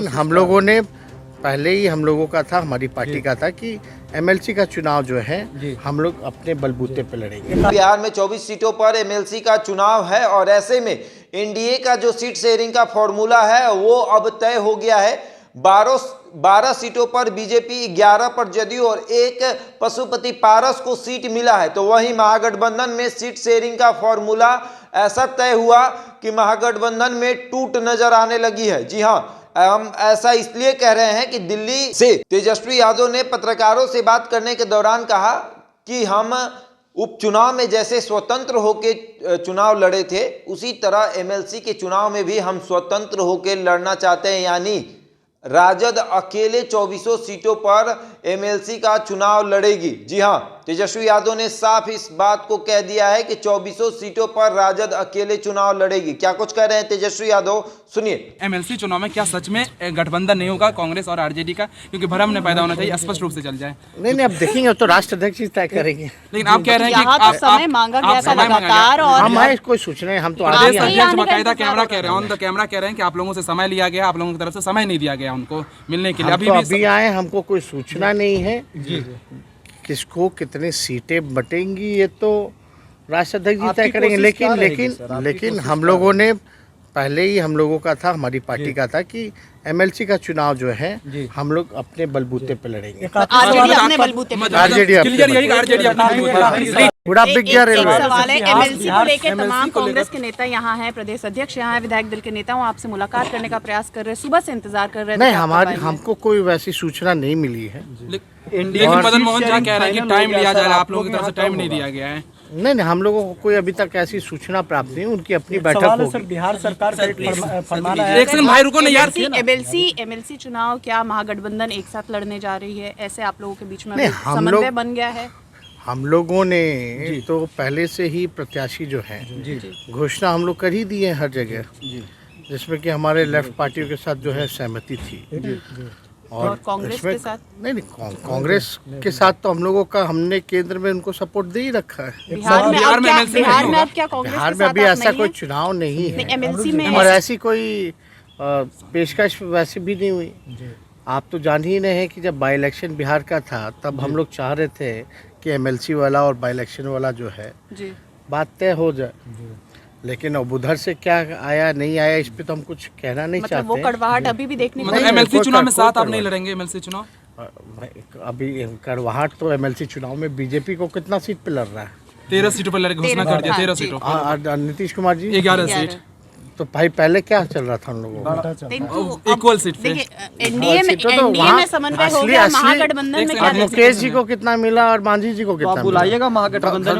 लेकिन हम लोगों ने पहले ही हम लोगों का था, हमारी पार्टी का था कि एमएलसी का चुनाव जो है हम लोग अपने बलबूते पे लड़ेंगे। बिहार में 24 सीटों पर एमएलसी का चुनाव है और ऐसे में एनडीए का जो सीट शेयरिंग का फॉर्मूला है वो अब तय हो गया है। 12 सीटों पर बीजेपी, 11 पर जदयू और 1 पशुपति पारस को सीट मिला है। तो वहीं महागठबंधन में सीट शेयरिंग का फॉर्मूला ऐसा तय हुआ कि महागठबंधन में टूट नजर आने लगी है। जी हाँ, हम ऐसा इसलिए कह रहे हैं कि दिल्ली से तेजस्वी यादव ने पत्रकारों से बात करने के दौरान कहा कि हम उपचुनाव में जैसे स्वतंत्र होके चुनाव लड़े थे, उसी तरह एमएलसी के चुनाव में भी हम स्वतंत्र होके लड़ना चाहते हैं। यानी राजद अकेले 24 सीटों पर एमएलसी का चुनाव लड़ेगी। जी हां, तेजस्वी यादव ने साफ इस बात को कह दिया है कि 24 सीटों पर राजद अकेले चुनाव लड़ेगी। क्या कुछ कह रहे हैं तेजस्वी यादव, सुनिए। एमएलसी चुनाव में क्या सच में गठबंधन नहीं होगा कांग्रेस और आरजेडी का? क्योंकि भ्रम नहीं पैदा होना चाहिए, स्पष्ट रूप से चल जाए। नहीं, अब देखेंगे, तो राष्ट्र अध्यक्ष ही तय करेंगे। लेकिन आप कह रहे हैं कि समय मांगा गया था लगातार, और हमारे कोई सूचना, हम तो प्रदेश अध्यक्ष बाकायदा कैमरा कह रहे हैं, ऑन द कैमरा कह रहे हैं कि आप लोगों से समय लिया गया, आप लोगों की तरफ से समय नहीं दिया गया उनको मिलने के लिए। अभी आए, हमको कोई सूचना नहीं है किसको कितनी सीटें बटेंगी, ये तो राष्ट्र अध्यक्ष जी तय करेंगे। लेकिन हम लोगों ने पहले ही हम लोगों का था, हमारी पार्टी का था कि एमएलसी का चुनाव जो है हम लोग अपने बलबूते पे लड़ेंगे। आरजेडी अपने बलबूते पे। सवाल है एमएलसी को लेकर, तमाम कांग्रेस के नेता यहाँ हैं, प्रदेश अध्यक्ष यहाँ हैं, विधायक दल के नेता हूँ, आपसे मुलाकात करने का प्रयास कर रहे हैं, सुबह से इंतजार कर रहे हैं। नहीं, हमको कोई वैसी सूचना नहीं मिली है। लेकिन मदन मोहन झा कह रहे हैं कि टाइम लिया जा रहा है, आप लोगों की तरफ से टाइम नहीं दिया गया है। नहीं, हम लोगों को कोई अभी तक ऐसी सूचना प्राप्त नहीं, उनकी अपनी बैठक होगी। बिहार सरकार का एक सेकंड भाई, रुको ना यार। एमएलसी चुनाव क्या महागठबंधन एक साथ लड़ने जा रही है, ऐसे आप लोगों के बीच में हम समन्वय बन गया है? हम लोगों ने तो पहले से ही प्रत्याशी जो है घोषणा हम लोग कर ही दी है हर जगह, जिसमें कि हमारे लेफ्ट पार्टियों के साथ जो है सहमति थी। और कांग्रेस के साथ नहीं, कांग्रेस के साथ तो हम लोगों का, हमने केंद्र में उनको सपोर्ट दे ही रखा है। बिहार में अब क्या कांग्रेस बिहार में अभी ऐसा कोई चुनाव नहीं है, एमएलसी में, और ऐसी कोई पेशकश वैसे भी नहीं हुई। आप तो जान ही रहे हैं कि जब बाई इलेक्शन बिहार का था, तब हम लोग चाह रहे थे कि एमएलसी वाला और बाई इलेक्शन वाला जो है बात तय हो जाए। लेकिन अब उधर से क्या आया नहीं आया, इस पे तो हम कुछ कहना नहीं चाहते। वो कड़वाहट अभी भी देखने को एमएलसी चुनाव में साथ आप नहीं लड़ेंगे? एमएलसी चुनाव अभी कड़वाहट तो एमएलसी चुनाव में बीजेपी को कितना सीट पे लड़ रहा है? 13 सीटों पर लड़के घोषणा कर दिया, 13 सीटों। नीतीश कुमार जी 11 सीट। तो भाई पहले क्या चल रहा था हम लोगों का? इक्वल सीट पे। एनडीए में समन्वय हो गया, महागठबंधन में क्या? मुकेश जी को कितना मिला और मांझी जी को कितना? बुलाइएगा महागठबंधन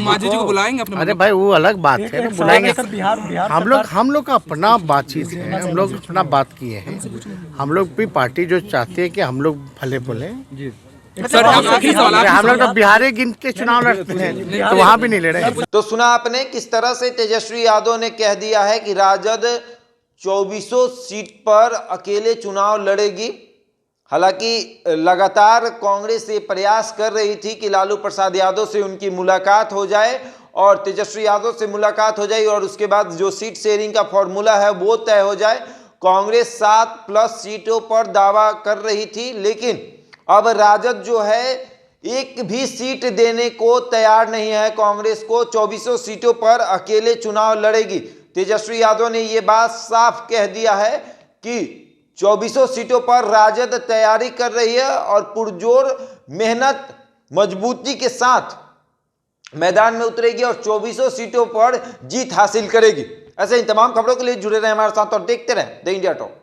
मांझी जी को बुलाएंगे अपने? अरे भाई, वो अलग बात है, बुलाएंगे। हम लोग का अपना बातचीत है, हम लोग अपना बात किए हैं। हम लोग भी पार्टी जो चाहते हैं कि हम लोग भले बोले। सर, हम लोग तो बिहारी गिन के चुनाव लड़ते हैं, तो वहाँ भी नहीं लड़े। तो सुना आपने किस तरह से तेजस्वी यादव ने कह दिया है कि राजद 24 सीट पर अकेले चुनाव लड़ेगी। हालांकि लगातार कांग्रेस ये प्रयास कर रही थी कि लालू प्रसाद यादव से उनकी मुलाकात हो जाए और तेजस्वी यादव से मुलाकात हो जाए और उसके बाद जो सीट शेयरिंग का फॉर्मूला है वो तय हो जाए। कांग्रेस 7+ सीटों पर दावा कर रही थी, लेकिन अब राजद जो है एक भी सीट देने को तैयार नहीं है कांग्रेस को। 24 सीटों पर अकेले चुनाव लड़ेगी। तेजस्वी यादव ने यह बात साफ कह दिया है कि 24 सीटों पर राजद तैयारी कर रही है और पुरजोर मेहनत मजबूती के साथ मैदान में उतरेगी और 24 सीटों पर जीत हासिल करेगी। ऐसे इन तमाम खबरों के लिए जुड़े रहे हमारे साथ और देखते रहें द इंडिया टॉक।